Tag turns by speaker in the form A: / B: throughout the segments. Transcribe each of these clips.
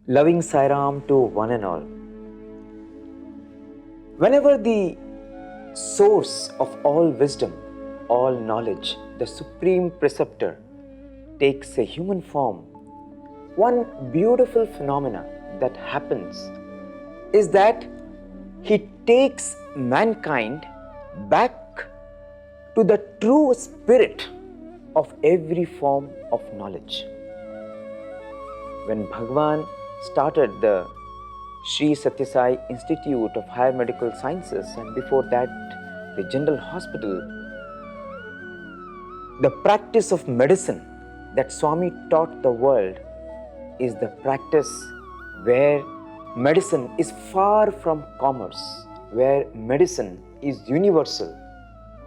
A: Loving Sai Ram to one and all. Whenever the source of all wisdom, all knowledge, the supreme preceptor, takes a human form, one beautiful phenomena that happens is that he takes mankind back to the true spirit of every form of knowledge. When Bhagawan started the Sri Sathya Sai Institute of Higher Medical Sciences, and before that the General Hospital, the practice of medicine that Swami taught the world is the practice where medicine is far from commerce, where medicine is universal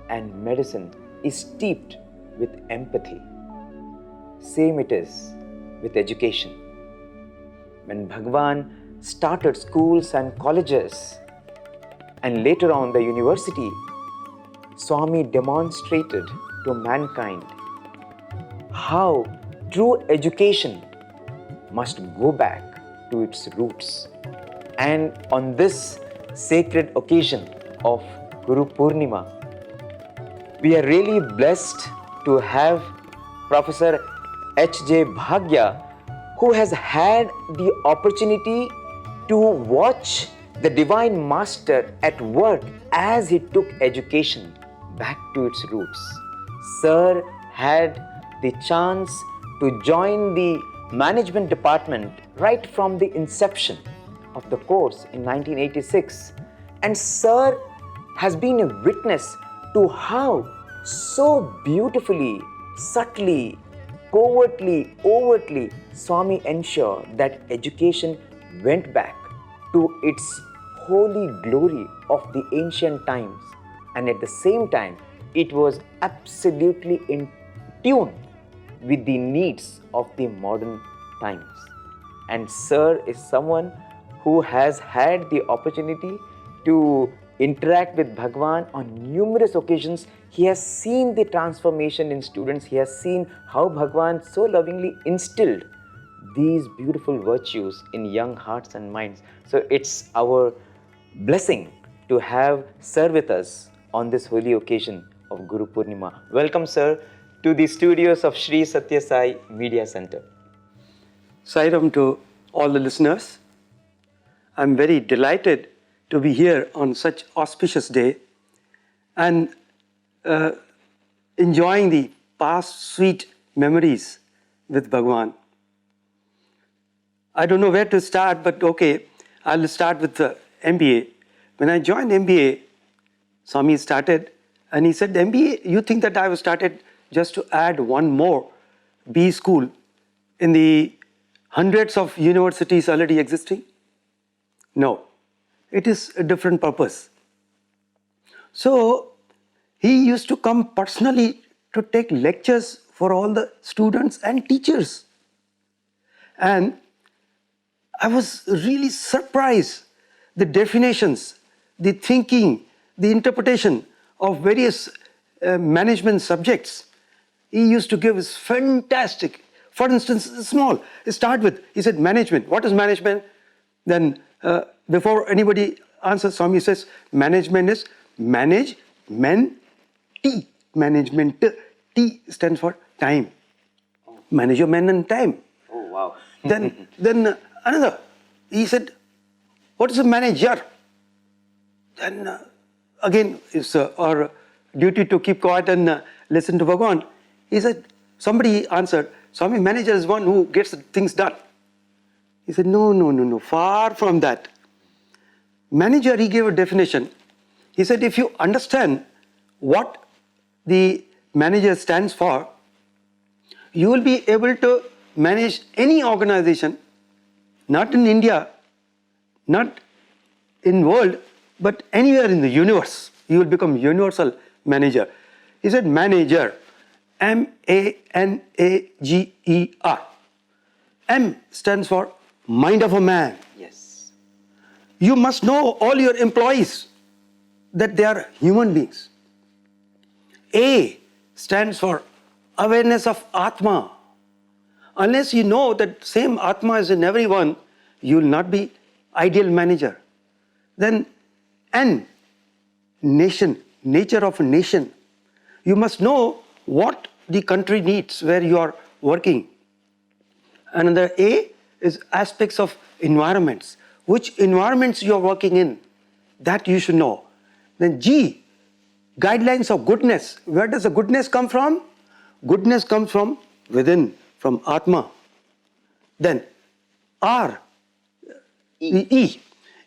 A: and medicine is steeped with empathy. Same it is with education. When Bhagawan started schools and colleges and later on the university, Swami demonstrated to mankind how true education must go back to its roots. And on this sacred occasion of Guru Poornima, we are really blessed to have Professor H J Bhagia, who has had the opportunity to watch the Divine Master at work as he took education back to its roots. Sir had the chance to join the management department right from the inception of the course in 1986. And Sir has been a witness to how so beautifully, subtly, covertly, overtly, Swami ensured that education went back to its holy glory of the ancient times, and at the same time it was absolutely in tune with the needs of the modern times. And Sir is someone who has had the opportunity to interact with Bhagawan on numerous occasions. He has seen the transformation in students. He has seen how Bhagawan so lovingly instilled these beautiful virtues in young hearts and minds. So it's our blessing to have Sir with us on this holy occasion of Guru Poornima. Welcome, Sir, to the studios of Sri Sathya Sai Media Center.
B: Sai Ram to all the listeners. I'm very delighted to be here on such auspicious day and enjoying the past sweet memories with Bhagawan. I don't know where to start, but okay, I'll start with the MBA. When I joined MBA, Swami started and he said, MBA, you think that I was started just to add one more B school in the hundreds of universities already existing? No, it is a different purpose. So he used to come personally to take lectures for all the students and teachers. And I was really surprised the definitions, the thinking, the interpretation of various management subjects. He used to give us fantastic. For instance, small, start with, he said management. What is management? Then before anybody answers, Swami says management is manage, men, T. Management, T stands for time. Manage your men and time.
A: Oh, wow.
B: Then another, he said, what is a manager? Then again, it's our duty to keep quiet and listen to Bhagawan. He said, somebody answered, Swami, manager is one who gets things done. He said, no, far from that. Manager, he gave a definition. He said, if you understand what the manager stands for, you will be able to manage any organization, not in India, not in world, but anywhere in the universe. You will become universal manager. He said manager, M-A-N-A-G-E-R. M stands for mind of a man.
A: Yes.
B: You must know all your employees that they are human beings. A stands for awareness of Atma. Unless you know that same Atma is in everyone, you will not be ideal manager. Then, N, nation, nature of a nation. You must know what the country needs where you are working. Another A is aspects of environments. Which environments you are working in, that you should know. Then G, guidelines of goodness. Where does the goodness come from? Goodness comes from within, from Atma. Then R, the E.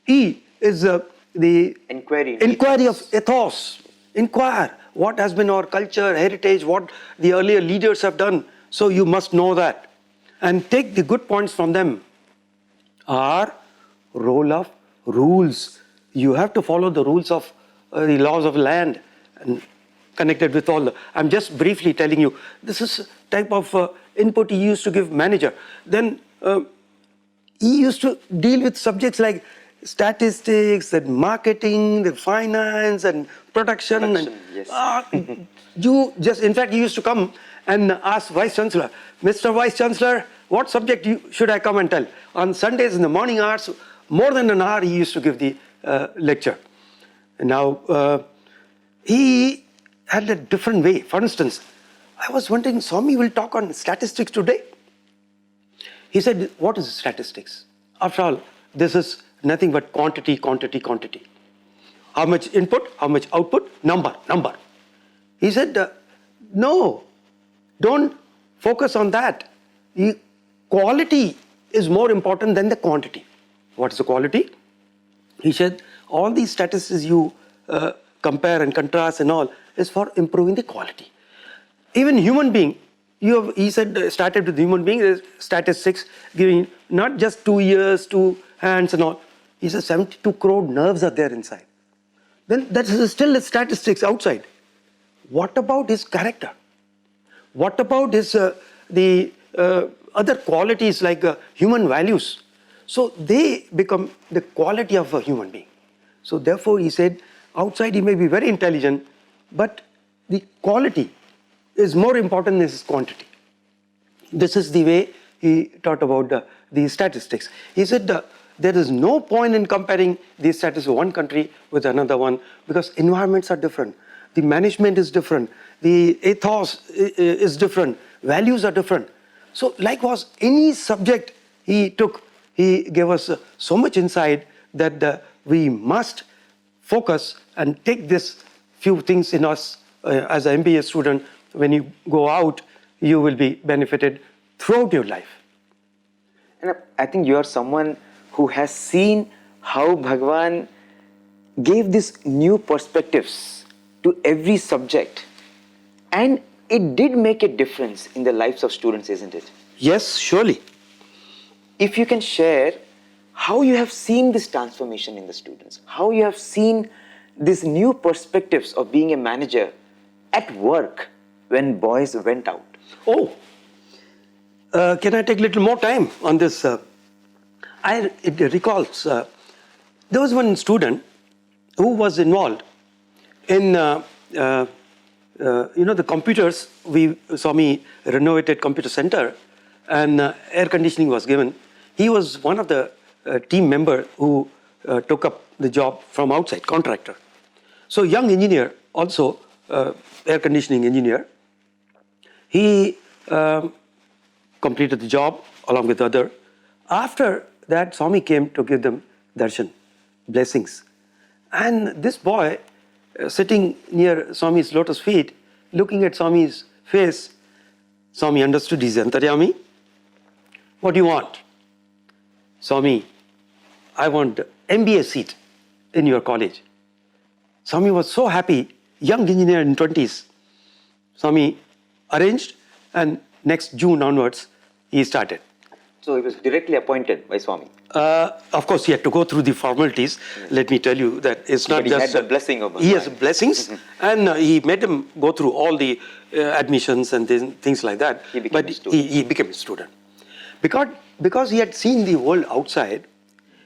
B: E is the
A: Inquiry.
B: Inquiry of ethos. Inquire what has been our culture, heritage, what the earlier leaders have done. So you must know that. And take the good points from them. R, role of rules. You have to follow the rules of the laws of land and connected with all the, I'm just briefly telling you, this is type of input he used to give manager. Then he used to deal with subjects like statistics and marketing, the finance and production.
A: Yes.
B: You just, in fact, he used to come and ask Vice Chancellor, Mr. Vice Chancellor, what subject should I come and tell? On Sundays in the morning hours, more than an hour he used to give the lecture. Now, he had a different way. For instance, I was wondering, Swami will talk on statistics today. He said, what is statistics? After all, this is nothing but quantity, quantity, quantity. How much input, how much output, number, number. He said, no, don't focus on that. The quality is more important than the quantity. What is the quality? He said, all these statistics you compare and contrast and all is for improving the quality. Even human being, he said, started with human being, statistics, giving not just 2 ears, 2 hands and all. He said 72 crore nerves are there inside. Then that is still the statistics outside. What about his character? What about his other qualities like human values? So they become the quality of a human being. So therefore he said, outside he may be very intelligent, but the quality is more important than his quantity. This is the way he taught about the statistics. He said there is no point in comparing the statistics of one country with another one because environments are different. The management is different. The ethos is different. Values are different. So likewise, any subject he took, he gave us so much insight that we must focus and take this few things in us as an MBA student. When you go out, you will be benefited throughout your life.
A: And I think you are someone who has seen how Bhagawan gave these new perspectives to every subject. And it did make a difference in the lives of students, isn't it?
B: Yes, surely.
A: If you can share how you have seen this transformation in the students, how you have seen these new perspectives of being a manager at work when boys went out.
B: Oh, can I take a little more time on this? It recalls, there was one student who was involved in, the computers. Swami renovated computer center and air conditioning was given. He was one of the team member who took up the job from outside, contractor. So young engineer, also air conditioning engineer, he completed the job along with other. After that, Swami came to give them darshan, blessings. And this boy sitting near Swami's lotus feet, looking at Swami's face, Swami understood his antaryami. What do you want? Swami, I want MBA seat in your college. Swami was so happy, young engineer in 20s. Swami arranged and next June onwards, he started.
A: So he was directly appointed by Swami.
B: Of course, he had to go through the formalities. Let me tell you that it's not
A: but
B: just...
A: he had the blessing of Bhagawan.
B: He has blessings and he made him go through all the admissions and things like that.
A: He became a student.
B: He became a student. Because he had seen the world outside,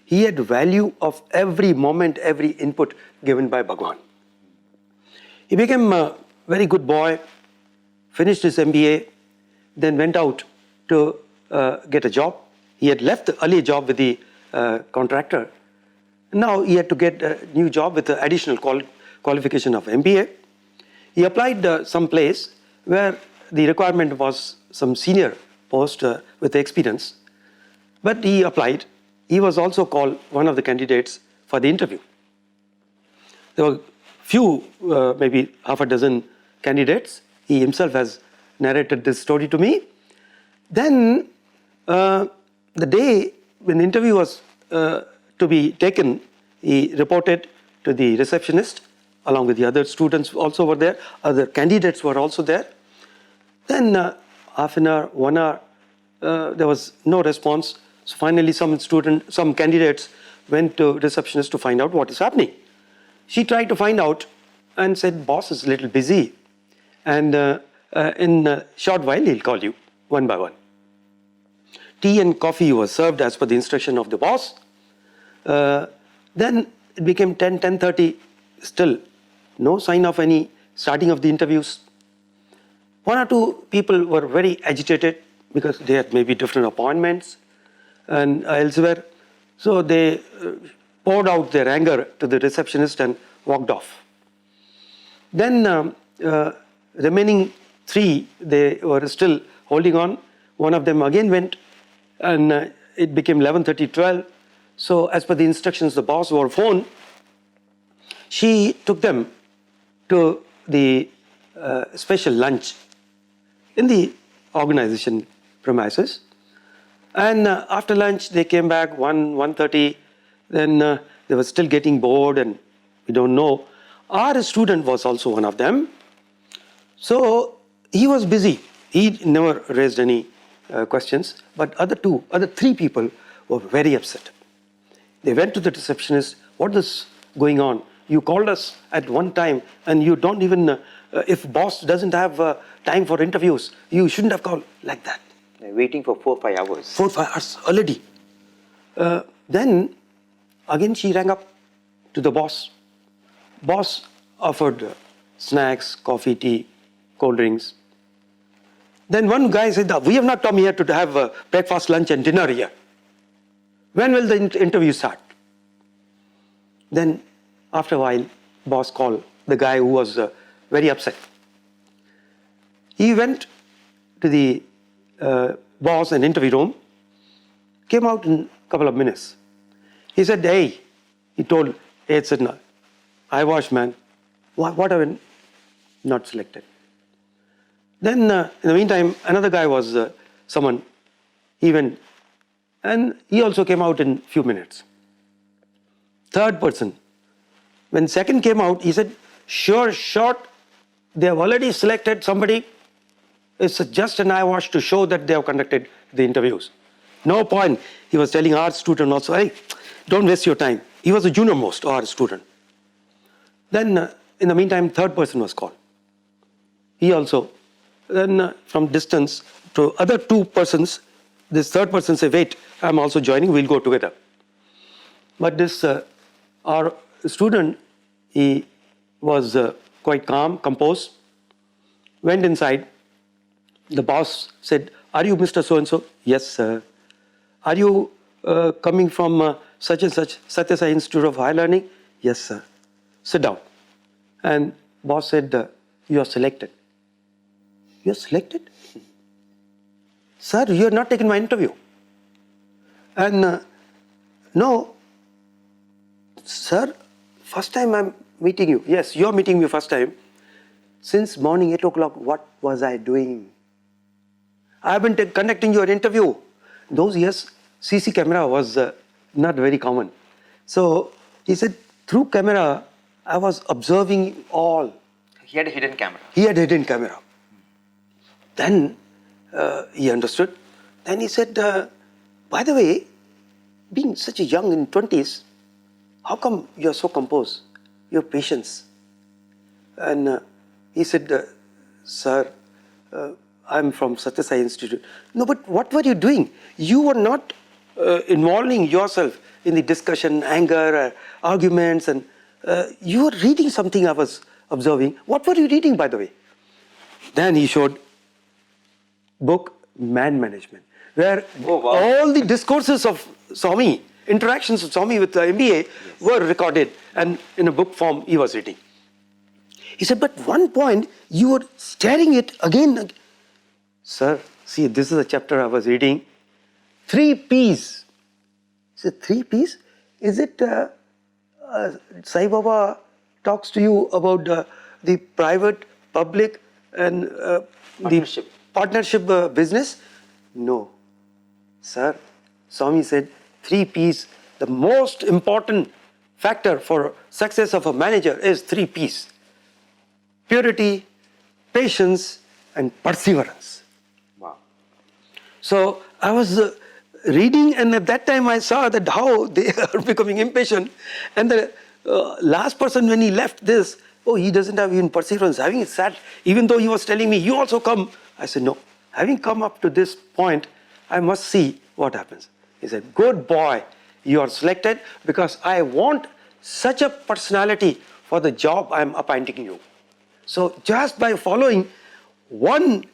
B: he had value of every moment, every input given by Bhagawan. He became a very good boy, finished his MBA, then went out to get a job. He had left the earlier job with the contractor. Now he had to get a new job with the additional qualification of MBA. He applied some place where the requirement was some senior post with experience. But he applied. He was also called one of the candidates for the interview. There were few, maybe half a dozen candidates. He himself has narrated this story to me. Then the day when the interview was to be taken, he reported to the receptionist along with the other students also were there, other candidates were also there. Then half an hour, 1 hour, there was no response. So finally some candidates went to receptionist to find out what is happening. She tried to find out and said, boss is a little busy and in a short while he'll call you one by one. Tea and coffee was served as per the instruction of the boss. Then it became 10:30, still no sign of any starting of the interviews. One or two people were very agitated because they had maybe different appointments and elsewhere. So they poured out their anger to the receptionist and walked off. Then remaining three, they were still holding on. One of them again went and it became 11:30, 12. So as per the instructions, the boss over phone, she took them to the special lunch in the organization premises. And after lunch, they came back 1:30. Then they were still getting bored and we don't know. Our student was also one of them. So he was busy. He never raised any questions. But other three people were very upset. They went to the receptionist. What is going on? You called us at one time and you don't even, if boss doesn't have time for interviews, you shouldn't have called like that.
A: They're waiting for 4 or 5 hours.
B: 4 or 5 hours already. Then again she rang up to the boss. Boss offered snacks, coffee, tea, cold drinks. Then one guy said, we have not come here to have breakfast, lunch and dinner here. When will the interview start? Then after a while, boss called the guy who was very upset. He went to the boss and interview room, came out in a couple of minutes. He said, hey, he told, hey, it's an eyewash man. What have I not selected? Then in the meantime, another guy was someone, he went and he also came out in a few minutes. Third person, when second came out, he said, sure, short, they have already selected somebody. It's just an eyewash to show that they have conducted the interviews. No point. He was telling our student also, hey, don't waste your time. He was a junior most, our student. Then in the meantime, third person was called. He also, then from distance to other two persons, this third person said, wait, I'm also joining, we'll go together. But this, our student, he was quite calm, composed, went inside. The boss said, are you Mr. So-and-so? Yes, sir. Are you coming from such and such, Sathya Sai Institute of Higher Learning? Yes, sir. Sit down. And boss said, you are selected. You are selected? Sir, you have not taken my interview. And no, sir, first time I'm meeting you. Yes, you are meeting me first time. Since morning 8 o'clock, what was I doing? I have been conducting your interview. Those years, CC camera was not very common. So he said, through camera, I was observing all.
A: He had a hidden camera.
B: He had a hidden camera. Then he understood. Then he said, by the way, being such a young in 20s, how come you're so composed? Your patience. And he said, sir, I'm from Sathya Sai Institute. No, but what were you doing? You were not involving yourself in the discussion, anger, arguments, and you were reading something I was observing. What were you reading, by the way? Then he showed book Man Management, where all the discourses of Swami interactions of Swami with the MBA were recorded and in a book form he was reading. He said, but one point you were staring it again. Sir, see, this is a chapter I was reading. 3 P's. He said, 3 P's? Is it Sai Baba talks to you about the private, public and the partnership business? No. Sir, Swami said 3 P's. The most important factor for success of a manager is 3 P's. Purity, patience and perseverance.
A: Wow.
B: So I was reading, and at that time I saw that how they are becoming impatient. And the last person, when he left this, oh, he doesn't have even perseverance. Having sat, even though he was telling me, you also come. I said, no. Having come up to this point, I must see what happens. He said, good boy, you are selected because I want such a personality for the job I am appointing you. So just by following one,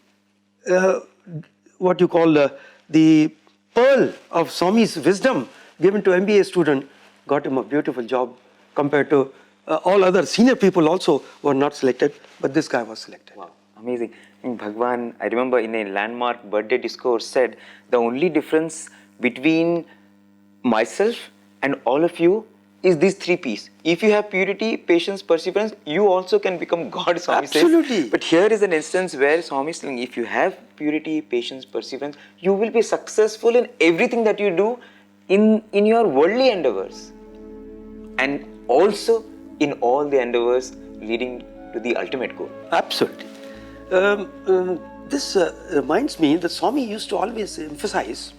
B: what you call the pearl of Swami's wisdom given to MBA student, got him a beautiful job compared to all other senior people also were not selected, but this guy was selected.
A: Wow, amazing. Bhagawan, I remember in a landmark birthday discourse said, the only difference between myself and all of you is these 3 P's. If you have purity, patience, perseverance, you also can become God, Swami
B: Absolutely.
A: says. But here is an instance where Swami is saying, if you have purity, patience, perseverance, you will be successful in everything that you do in your worldly endeavors. And also in all the endeavors leading to the ultimate goal.
B: Absolutely. This reminds me that Swami used to always emphasize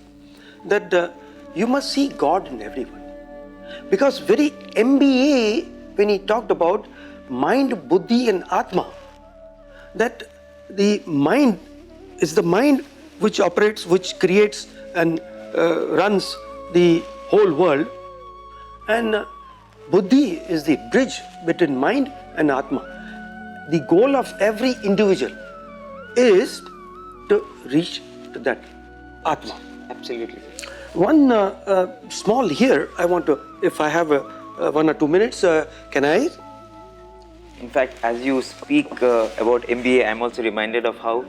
B: that you must see God in everyone. Because very MBA, when he talked about mind, buddhi and atma, that the mind is the mind which operates, which creates and runs the whole world, and buddhi is the bridge between mind and atma. The goal of every individual is to reach to that atma.
A: Absolutely.
B: One small here, I want to, if I have 1 or 2 minutes, can I?
A: In fact, as you speak about MBA, I'm also reminded of how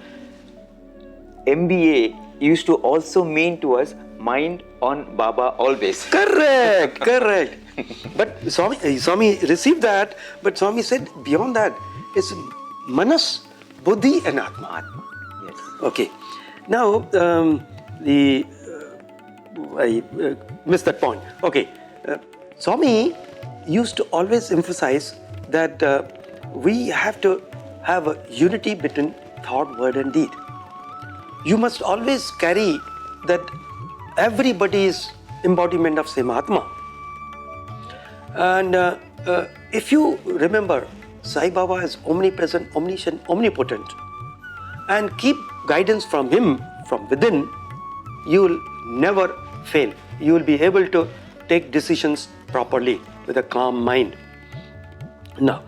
A: MBA used to also mean to us mind on Baba always.
B: Correct, correct. But Swami received that, but Swami said beyond that is manas, buddhi and atma.
A: Yes.
B: Okay. Now, I missed that point. Okay. Swami used to always emphasize that we have to have a unity between thought, word and deed. You must always carry that everybody is embodiment of same Atma. And if you remember, Sai Baba is omnipresent, omniscient, omnipotent, and keep guidance from him from within, you will never fail. You will be able to take decisions properly with a calm mind. Now,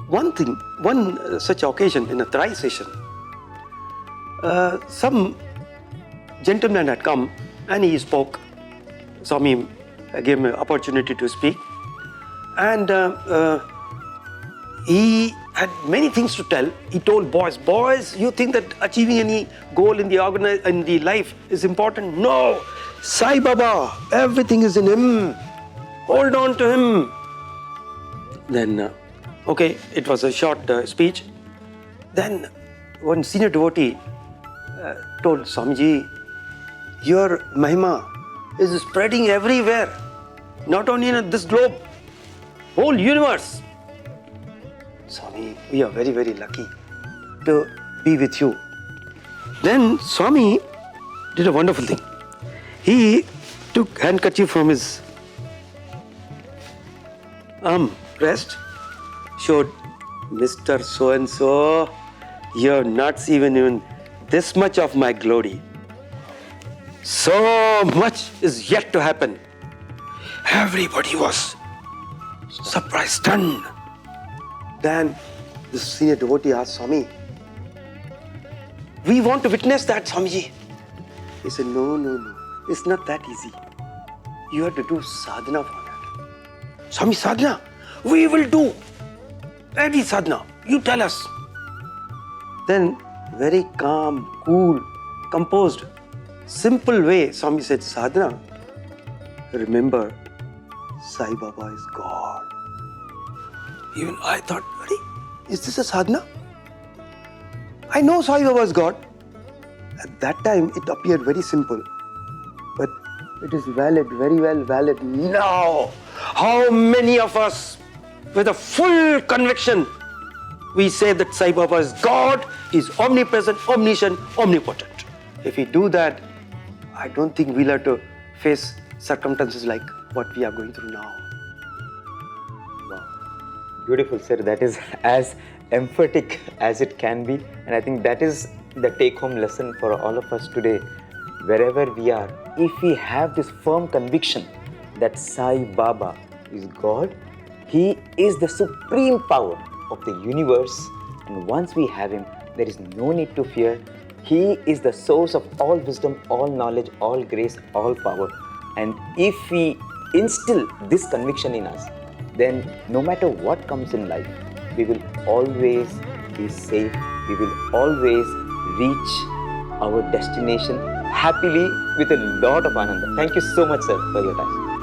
B: one such occasion in a Trai session, some gentleman had come and he spoke. Swami gave him an opportunity to speak, and he had many things to tell. He told boys, you think that achieving any goal in the life is important? No, Sai Baba, everything is in him. Hold on to him. Then, okay, it was a short speech. Then one senior devotee told Swamiji, your Mahima is spreading everywhere, not only in this globe, whole universe. Swami, we are very, very lucky to be with you. Then Swami did a wonderful thing. He took handkerchief from his breast, showed, Mr. So-and-so, you're not even this much of my glory. So much is yet to happen. Everybody was surprised, stunned. Then the senior devotee asked Swami, we want to witness that, Swamiji. He said, no, it's not that easy. you have to do sadhana for that. Swami, sadhana, we will do any sadhana. You tell us. Then, very calm, cool, composed, simple way, Swami said, sadhana, remember, Sai Baba is God. Even I thought, is this a sadhana? I know Sai Baba is God. At that time, it appeared very simple. But it is valid, very well valid now. How many of us, with a full conviction, we say that Sai Baba is God, is omnipresent, omniscient, omnipotent. If we do that, I don't think we'll have to face circumstances like what we are going through now.
A: Wow. Beautiful, sir. That is as emphatic as it can be. And I think that is the take-home lesson for all of us today. Wherever we are, if we have this firm conviction that Sai Baba is God, He is the supreme power of the universe. And once we have Him, there is no need to fear. He is the source of all wisdom, all knowledge, all grace, all power. And if we instill this conviction in us, then no matter what comes in life, we will always be safe. We will always reach our destination happily with a lot of ananda. Thank you so much, sir, for your time.